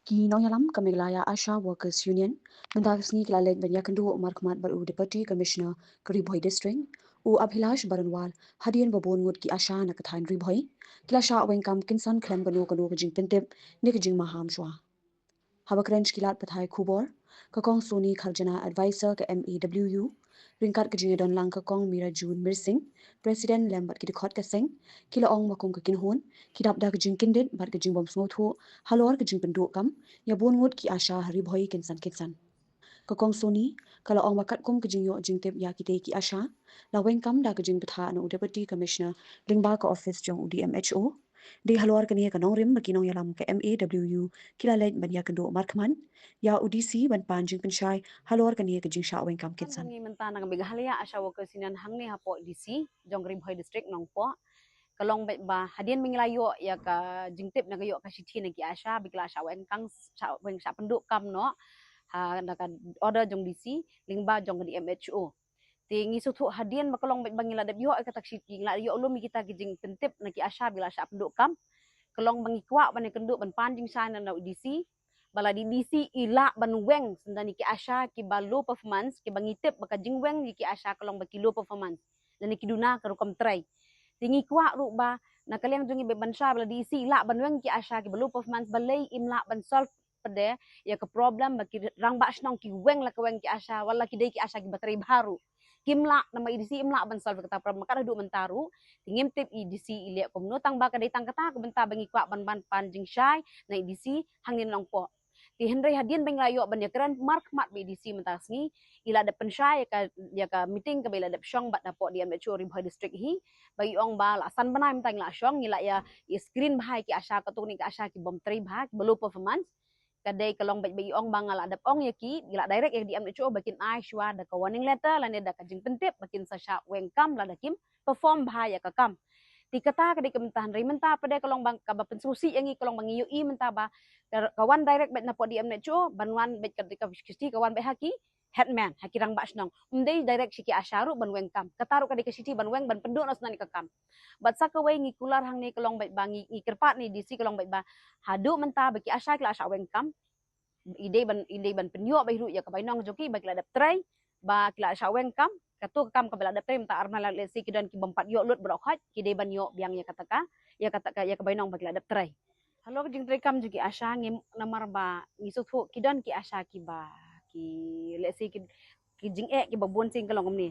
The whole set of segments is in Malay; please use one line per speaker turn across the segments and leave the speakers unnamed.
Ki Noyalam Kamiglaya Asha Workers Union, Mandagasni Glaleg Benyakandu Markmat Baru Deputy Commissioner Kariboy District, U Abhilash Baranwal, Hadian Babon Wood Ki Asha Nakathan Riboy, Kilasha Wenkam Kinsan Klem Gano Gano Gajing Pintip, Nikajing Maham Shwa. Habakrench Kilat Pathai Kubor, Kakong Soni Khaljana Advisor ke MEWU, Ringkat Kajing Don Lang Kakong Mira Jun Mirsing, President Lembat Kidikot Kaseng, Kila Ong Makong Kakinhun, Kidap Da Kajing Kindit, Bat Kajing Bom Smotho, Halor Kajing Pendukam, Yabun Wood Ki Asha Haribhoi Kinsan Kinsan. Kakong Soni, Kala Ong Makat Kum Kajing Yo Jing Tip Yakite Ki Asha, La Wengkam Da Kajing Patha Anu Deputy Commissioner, Ringba Ka Office Jong UDMHO, Di Halor Kania Kanong Rim Bakinong Yalam ke MEWU, Kila Led Ban Yakando Markman, Ya UDC Ban Panjing Penshai, Halor Kania Kajing Sha Wengkam Kinsan.
Hangi mentana ng bigahalaya asya workers sinan hangni hapo DC jong Ribhoy district nong po kalong ba hadian mengilayo ya ka jingtip na kayo ka city na ki asya bigla asya kang sa penduk kam no ha naka order jong DC lingba jong di MHO tingi sutu hadian makalong bangila debyo ay katak city la yo ulumi kita kijing pentip na ki asya bila asya penduk kam kalong mangikwa ban kenduk ban panjing sana na DC bala di DC ila banweng sendani ki asya ki balu performance ki bangitip baka jingweng ki asya kalong baki low performance dan ki duna karukam try tingi kwa ru ba nakaliang jungi be bansya bala DC ila banweng ki asya ki balu performance balay imla ban solve pede ya ke problem baki rang ba snong ki weng la weng ki asya wala ki dai ki asya ki bateri baru kimla nama idisi imla ban solve kata problem makara du mentaru tingim tip idisi ile komno tang ba kadai tang kata benta bangi kwa ban panjing syai na idisi hangin long po ti Henry hadian beng layo ban yakran mark mat BDC mentasni ila da pensyai ya ka meeting ka bila da syong bat dapo di amateur Ribhoy district hi bagi ong ba la san banai mentang la syong ila ya screen bahai ki asya ka tuni ka asya ki bom tri bahai belu performance kadai kalong bagi ong bangal adap ong yaki gila direct yang di amateur bakin ai shwa da ka warning letter lan da ka jing pentip bakin sa sya wengkam la da kim perform bahaya ka kam ti kata kadi kementahan ri menta pada kalong bang ka pensusi yang kalong bang yu menta ba kawan direct bet na po di amne cho banwan bet kadi ka kisti kawan bet haki headman haki rang bas nong umdei direct siki asyaru ban wengkam kataru kadi ka siti ban weng ban penduk nas nani kakam bat sa kawai ngi kular hang ni kalong bet bangi ngi kerpat ni disi kalong bet ba hadu menta baki asya kila asya wengkam ide ban penyo ba hiru ya ka bainong joki ba kila dap try ba kila asya wengkam katu kam kabela dapte mta arma la lesi kidan ki bompat yo lut bro khat ki de ban yo biang ya kataka ya kabainong bagla dap try halo jing try kam juki asya ngim namar ba ngisut hu kidan ki asya ki ba ki lesi ki jing ki babon sing kalong ni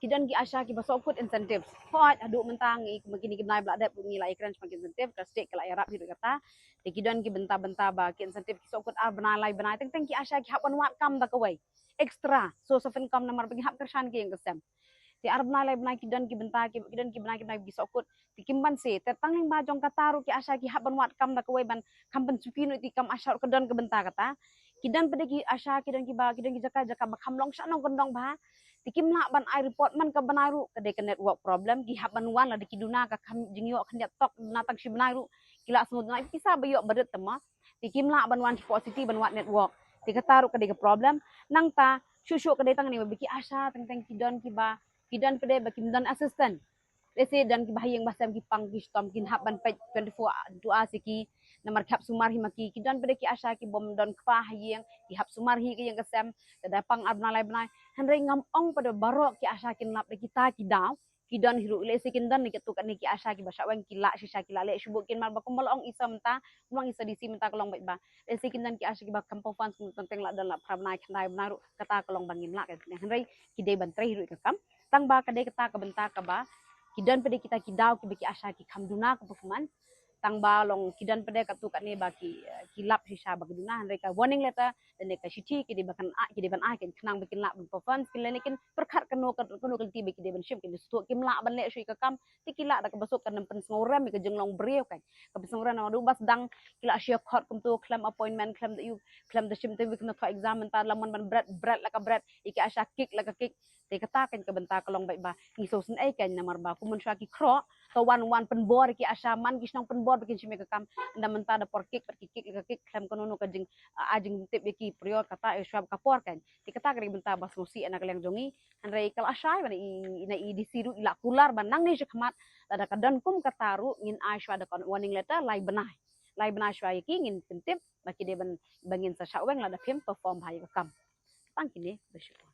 kidan ki asya ki basok put incentives hot adu mentang makini ki nai bla dap ngi la ikran semakin incentive ka state kala yarap hidu kata ti kidan ki benta-benta ba ki incentive ki sokut ar banalai banai teng ki asya ki hapan wat kam da kawai extra source of income namar bagi hap kershan ki yang kesem ti ar banalai banai kidan ki benta ki kidan ki banai ki sokut ti kimban se tetang ning bajong kataru ki asya ki hapan wat kam da kawai ban kampen supinu ti kam asya kedan ke benta kata kidan pede ki asya kidan ki ba kidan ki jaka jaka ba kamlong shanong kendong ba tikim la ban ai report man ka banaru ka de network problem ki haban wan la de kiduna ka kam jingyo khnya tok natang si banaru kila semut na pisa bayo badet tema tikim la ban wan positive ban wat network ti kataru ka de problem nang ta shushu ka de tang ni biki asya teng teng kidan ki ba kidan pede ba kimdan assistant lese dan bahayang basam ki pang ki stom kin haban pe 24 dua siki namar kap sumar hi maki kidan pede ki asya ki bom don kpa hayang ki hap sumar hi ki yang kesem da pang abna lai bnai hanre ngam ong pada barok ki asya kin lap kita ki daw kidan hiru lese kin dan ni ketu kan ki asya ki basya wang ki la sisa ki la le shubu kin mar ba kumal ong isa menta kumang isa disi menta kolong ba lese kin dan ki asya ki ba kampo fans tenteng la dan la prabnai khnai bnaru kata kolong bangin la kan hanre ki de ban tre hiru ka kam tang ba ka de kata ka benta ka ba kidan pede kita kidau ki beki asya ki kamduna ke performance tang balong kidan pede katu kat ni baki kilap sisa bagi duna mereka warning letter dan mereka siti ki di bakan ki di ban ken kenang bikin lap performance kin lekin perkat kenu kelti beki di ban ship kin stu kim la ban le shui ka kam ti kila da besok kan pen sngorem ke jenglong breu kan ke sngorem na bas dang kila sya court kum tu claim appointment claim that you claim the shim tu kena to exam ta lamon ban bread la ka bread iki asya kick la ka kick te kata kan ke benta kolong baik ba ngiso sen ai kan namar ba kumun sya ki kro to wan penbor ki asyaman ki snong penbor bikin simi ke kam nda menta da por kick ka kick klem kono ka jing ajing tip ki prior kata syab ka por kan ti kata kan benta bas nusi anak leng jongi hanre kal asyai ban na i disiru ila kular ban nang ni syakmat ada kadan kum kataru ngin asywa da warning letter lai benai lai bana shwa ki ngin tintip baki de ban bangin sa shaweng la da phim perform bhai ka kam tang kini bersyukur